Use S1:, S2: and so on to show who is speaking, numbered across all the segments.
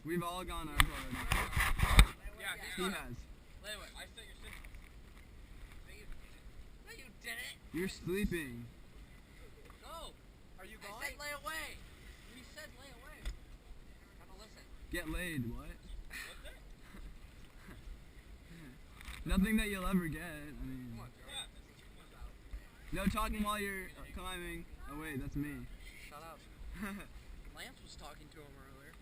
S1: We've all gone over already.
S2: Yeah,
S1: he has.
S2: Wait, I said your sister. No, you didn't.
S1: You're sleeping.
S2: No. Are you going? I said lay away. You said lay away. Have to listen.
S1: Get laid, what? Nothing that you'll ever get. I mean, no talking while you're climbing. Oh wait, that's me.
S2: Shut up. Lance was talking to him earlier.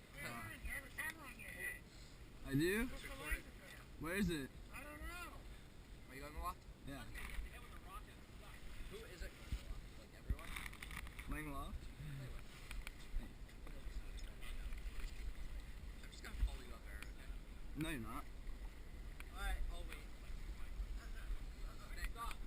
S1: I do? Where is it?
S2: I don't know. Are you going to the loft?
S1: Yeah.
S2: Who is it? Like everyone?
S1: Playing loft?
S2: I'm just going to follow you up there, okay?
S1: No, you're not.
S2: Alright, I'll wait. Stop.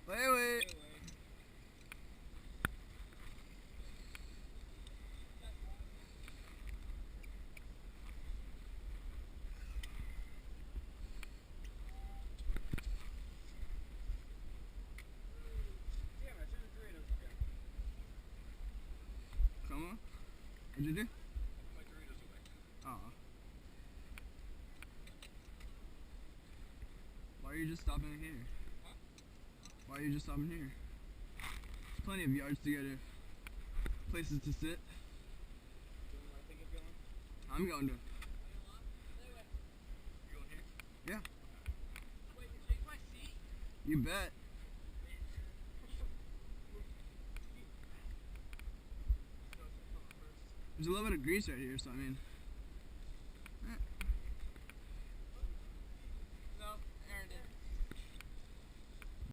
S1: Wait. Come on. What'd you do?
S2: My Doritos away.
S1: Oh. Why are you just stopping here?
S2: Huh?
S1: Why are you just stopping here? There's plenty of yards to go to. Places to sit.
S2: I think of going.
S1: I'm going to.
S2: You going here?
S1: Yeah.
S2: Wait, you take my seat?
S1: You bet. There's a little bit of grease right here, so I mean.